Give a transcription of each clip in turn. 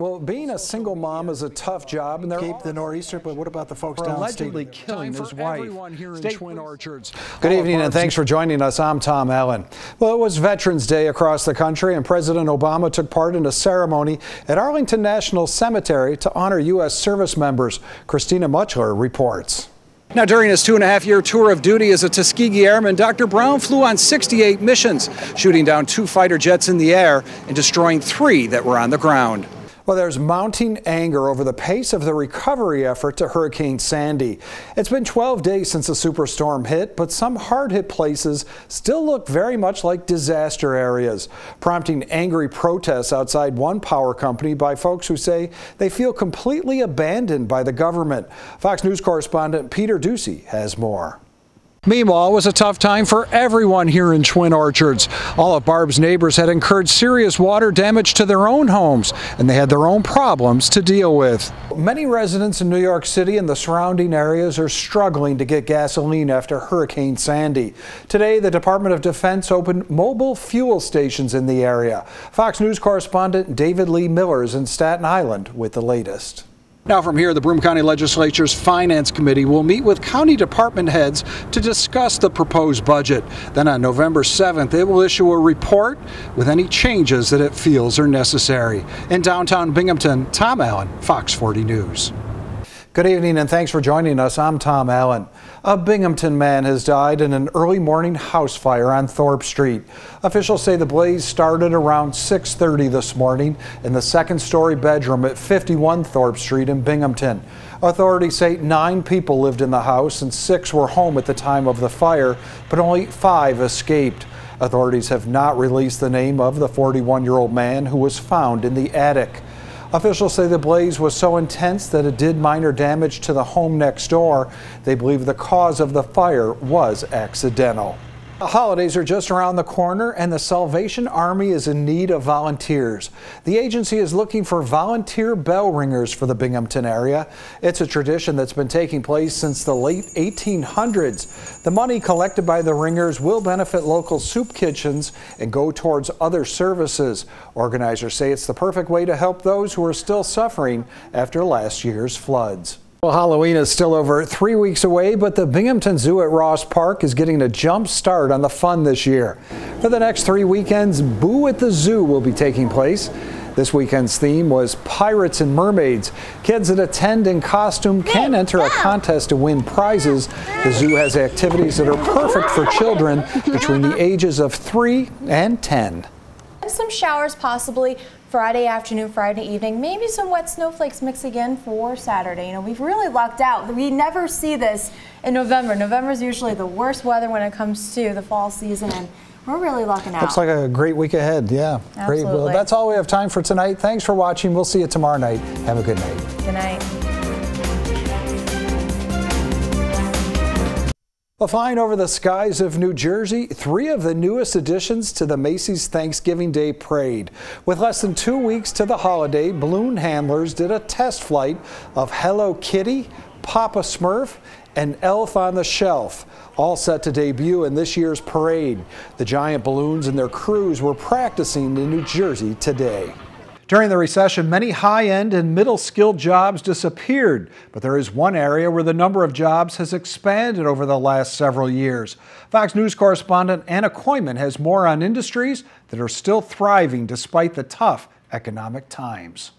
Well, being a single mom is a tough job, and they're keep the nor'easter, but what about the folks downstate? Allegedly killing his wife. Here in Twin Orchards. Good evening, and thanks for joining us. I'm Tom Allen. Well, it was Veterans Day across the country, and President Obama took part in a ceremony at Arlington National Cemetery to honor U.S. service members. Christina Muchler reports. Now, during his 2.5-year tour of duty as a Tuskegee Airman, Dr. Brown flew on 68 missions, shooting down 2 fighter jets in the air and destroying 3 that were on the ground. Well, there's mounting anger over the pace of the recovery effort to Hurricane Sandy. It's been 12 days since the superstorm hit, but some hard-hit places still look very much like disaster areas, prompting angry protests outside one power company by folks who say they feel completely abandoned by the government. Fox News correspondent Peter Ducey has more. Meanwhile, it was a tough time for everyone here in Twin Orchards. All of Barb's neighbors had incurred serious water damage to their own homes, and they had their own problems to deal with. Many residents in New York City and the surrounding areas are struggling to get gasoline after Hurricane Sandy. Today, the Department of Defense opened mobile fuel stations in the area. Fox News correspondent David Lee Miller is in Staten Island with the latest. Now from here, the Broome County Legislature's Finance Committee will meet with county department heads to discuss the proposed budget. Then on November 7th, it will issue a report with any changes that it feels are necessary. In downtown Binghamton, Tom Allen, Fox 40 News. Good evening, and thanks for joining us. I'm Tom Allen. A Binghamton man has died in an early morning house fire on Thorpe Street. Officials say the blaze started around 6:30 this morning in the second-story bedroom at 51 Thorpe Street in Binghamton. Authorities say 9 people lived in the house and 6 were home at the time of the fire, but only 5 escaped. Authorities have not released the name of the 41-year-old man who was found in the attic. Officials say the blaze was so intense that it did minor damage to the home next door. They believe the cause of the fire was accidental. The holidays are just around the corner, and the Salvation Army is in need of volunteers. The agency is looking for volunteer bell ringers for the Binghamton area. It's a tradition that's been taking place since the late 1800s. The money collected by the ringers will benefit local soup kitchens and go towards other services. Organizers say it's the perfect way to help those who are still suffering after last year's floods. Well, Halloween is still over 3 weeks away, but the Binghamton Zoo at Ross Park is getting a jump start on the fun this year. For the next 3 weekends, Boo at the Zoo will be taking place. This weekend's theme was Pirates and Mermaids. Kids that attend in costume can enter a contest to win prizes. The zoo has activities that are perfect for children between the ages of 3 and 10. Some showers possibly Friday afternoon, Friday evening, maybe some wet snowflakes mix again for Saturday. You know, we've really lucked out. We never see this in November. November is usually the worst weather when it comes to the fall season, and we're really lucking out. Looks like a great week ahead. Yeah, absolutely. Great. Well, that's all we have time for tonight. Thanks for watching. We'll see you tomorrow night. Have a good night. Good night. Well, flying over the skies of New Jersey, 3 of the newest additions to the Macy's Thanksgiving Day Parade. With less than 2 weeks to the holiday, balloon handlers did a test flight of Hello Kitty, Papa Smurf, and Elf on the Shelf, all set to debut in this year's parade. The giant balloons and their crews were practicing in New Jersey today. During the recession, many high-end and middle-skilled jobs disappeared, but there is one area where the number of jobs has expanded over the last several years. Fox News correspondent Anna Koyman has more on industries that are still thriving despite the tough economic times.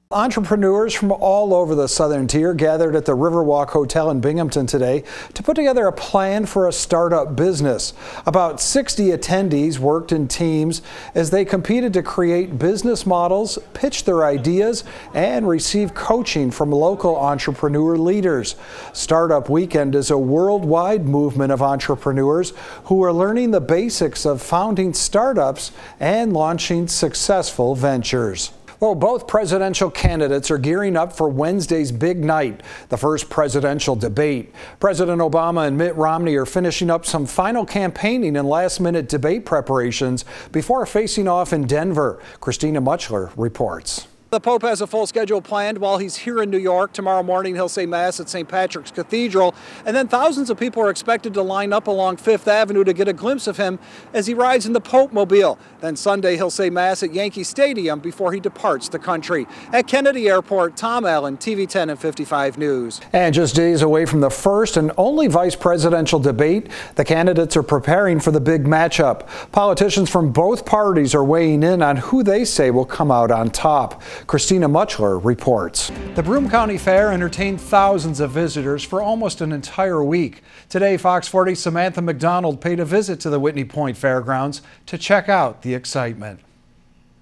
Entrepreneurs from all over the Southern Tier gathered at the Riverwalk Hotel in Binghamton today to put together a plan for a startup business. About 60 attendees worked in teams as they competed to create business models, pitch their ideas, and receive coaching from local entrepreneur leaders. Startup Weekend is a worldwide movement of entrepreneurs who are learning the basics of founding startups and launching successful ventures. Well, both presidential candidates are gearing up for Wednesday's big night, the first presidential debate. President Obama and Mitt Romney are finishing up some final campaigning and last-minute debate preparations before facing off in Denver. Christina Muchler reports. The Pope has a full schedule planned while he's here in New York. Tomorrow morning he'll say Mass at St. Patrick's Cathedral, and then thousands of people are expected to line up along Fifth Avenue to get a glimpse of him as he rides in the Pope Mobile. Then Sunday he'll say Mass at Yankee Stadium before he departs the country. At Kennedy Airport, Tom Allen, TV 10 and 55 News. And just days away from the first and only vice presidential debate, the candidates are preparing for the big matchup. Politicians from both parties are weighing in on who they say will come out on top. Christina Muchler reports. The Broome County Fair entertained thousands of visitors for almost an entire week. Today, Fox 40's Samantha McDonald paid a visit to the Whitney Point Fairgrounds to check out the excitement.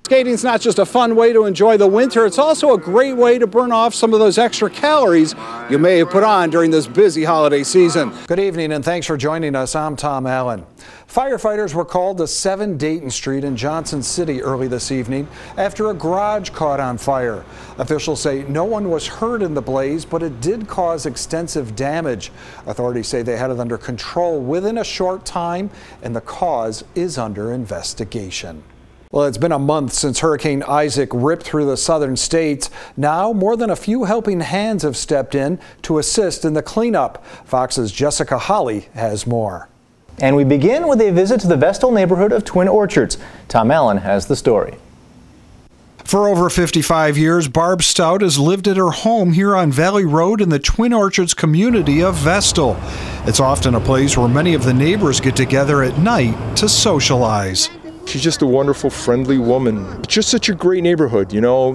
Skating's not just a fun way to enjoy the winter, it's also a great way to burn off some of those extra calories you may have put on during this busy holiday season. Good evening and thanks for joining us. I'm Tom Allen. Firefighters were called to 7 Dayton Street in Johnson City early this evening after a garage caught on fire. Officials say no one was hurt in the blaze, but it did cause extensive damage. Authorities say they had it under control within a short time, and the cause is under investigation. Well, it's been a month since Hurricane Isaac ripped through the southern states. Now, more than a few helping hands have stepped in to assist in the cleanup. Fox's Jessica Holly has more. And we begin with a visit to the Vestal neighborhood of Twin Orchards. Tom Allen has the story. For over 55 years, Barb Stout has lived at her home here on Valley Road in the Twin Orchards community of Vestal. It's often a place where many of the neighbors get together at night to socialize. She's just a wonderful, friendly woman. It's just such a great neighborhood, you know.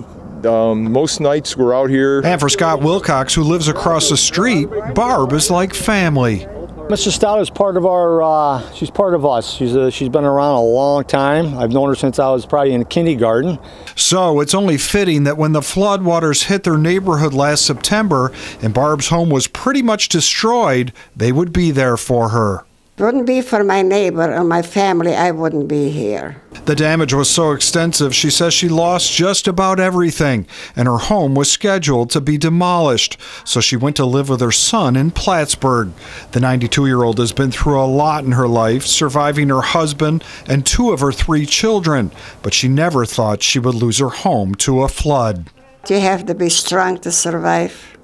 Most nights we're out here. And for Scott Wilcox, who lives across the street, Barb is like family. Mrs. Stout is part of our, she's part of us. She's been around a long time. I've known her since I was probably in kindergarten. So it's only fitting that when the floodwaters hit their neighborhood last September and Barb's home was pretty much destroyed, they would be there for her. It wouldn't be for my neighbor or my family, I wouldn't be here. The damage was so extensive, she says she lost just about everything, and her home was scheduled to be demolished. So she went to live with her son in Plattsburgh. The 92-year-old has been through a lot in her life, surviving her husband and 2 of her 3 children, but she never thought she would lose her home to a flood. You have to be strong to survive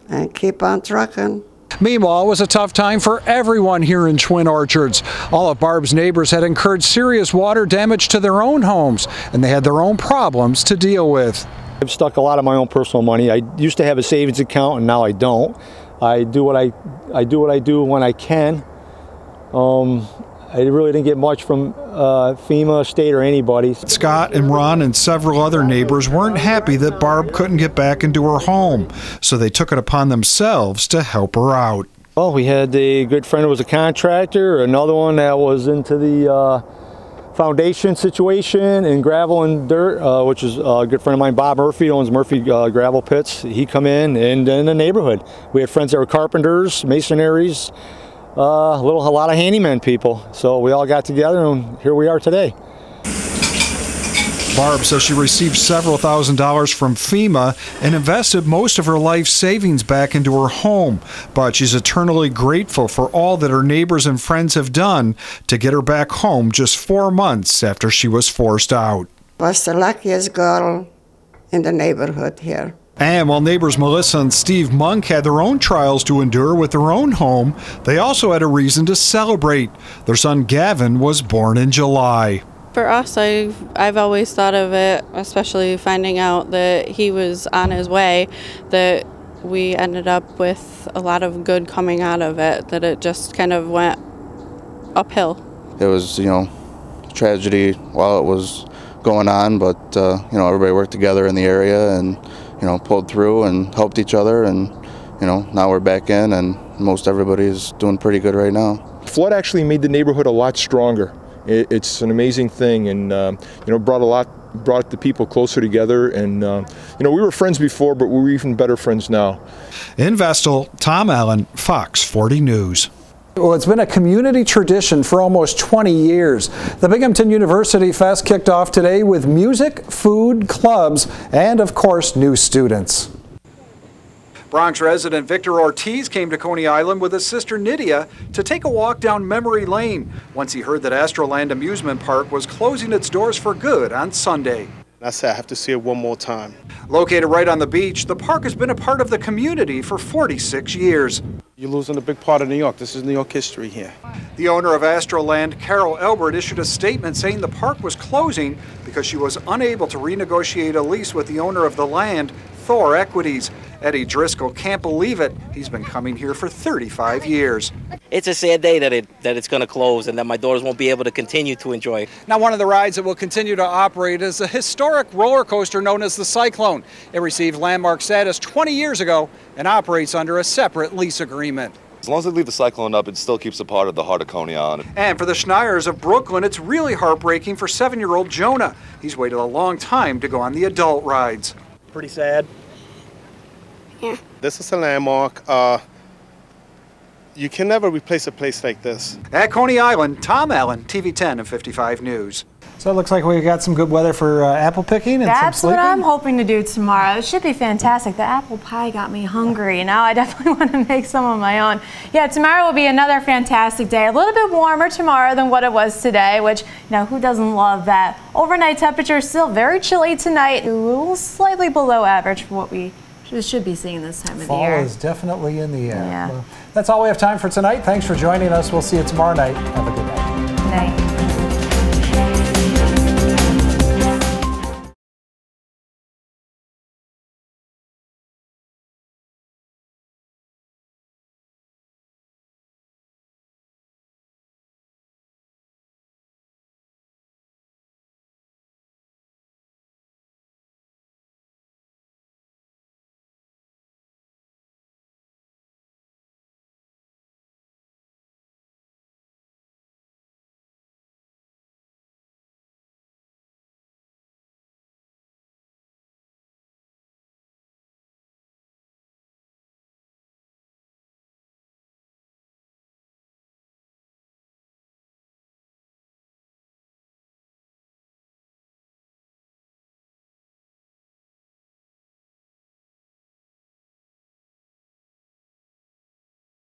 and keep on trucking. Meanwhile, it was a tough time for everyone here in Twin Orchards. All of Barb's neighbors had incurred serious water damage to their own homes, and they had their own problems to deal with. I've stuck a lot of my own personal money. I used to have a savings account, and now I don't. I do what I do when I can. I really didn't get much from FEMA, state, or anybody. Scott and Ron and several other neighbors weren't happy that Barb couldn't get back into her home, so they took it upon themselves to help her out. Well, we had a good friend who was a contractor, another one that was into the foundation situation and gravel and dirt, which is a good friend of mine, Bob Murphy, owns Murphy Gravel Pits. He come in, and in the neighborhood. We had friends that were carpenters, masoneries, a lot of handyman people. So we all got together, and here we are today. Barb says she received several $1,000s from FEMA and invested most of her life savings back into her home. But she's eternally grateful for all that her neighbors and friends have done to get her back home just 4 months after she was forced out. Was the luckiest girl in the neighborhood here. And while neighbors Melissa and Steve Monk had their own trials to endure with their own home, they also had a reason to celebrate. Their son Gavin was born in July. For us, I've always thought of it, especially finding out that he was on his way, that we ended up with a lot of good coming out of it, that it just kind of went uphill. It was, a tragedy while it was going on, but, everybody worked together in the area and, pulled through and helped each other, and, now we're back in, and most everybody's doing pretty good right now. Flood actually made the neighborhood a lot stronger. It's an amazing thing, and brought the people closer together, and we were friends before, but we're even better friends now. In Vestal, Tom Allen, Fox 40 News. Well, it's been a community tradition for almost 20 years. The Binghamton University Fest kicked off today with music, food, clubs, and of course, new students. Bronx resident Victor Ortiz came to Coney Island with his sister Nydia to take a walk down memory lane once he heard that Astroland Amusement Park was closing its doors for good on Sunday. I said I have to see it one more time. Located right on the beach, the park has been a part of the community for 46 years. You're losing a big part of New York. This is New York history here. The owner of Astroland, Carol Elbert, issued a statement saying the park was closing because she was unable to renegotiate a lease with the owner of the land, Thor Equities. Eddie Driscoll can't believe it. He's been coming here for 35 years. It's a sad day that it's going to close and that my daughters won't be able to continue to enjoy. Now, one of the rides that will continue to operate is a historic roller coaster known as the Cyclone. It received landmark status 20 years ago and operates under a separate lease agreement. As long as they leave the Cyclone up, it still keeps a part of the heart of Coney Island. And for the Schneers of Brooklyn, it's really heartbreaking for 7-year-old Jonah. He's waited a long time to go on the adult rides. Pretty sad. Yeah. This is a landmark. You can never replace a place like this. At Coney Island, Tom Allen, TV 10 and 55 News. So it looks like we got some good weather for apple picking and That's some sleeping. what I'm hoping to do tomorrow. It should be fantastic. The apple pie got me hungry. Now I definitely want to make some of my own. Yeah, tomorrow will be another fantastic day. A little bit warmer tomorrow than what it was today, which, you know, who doesn't love that? Overnight temperature still very chilly tonight. A little slightly below average for what we should be seeing this time of the year. Fall is definitely in the air. Yeah. Well, that's all we have time for tonight. Thanks for joining us. We'll see you tomorrow night. Have a good night. Good night.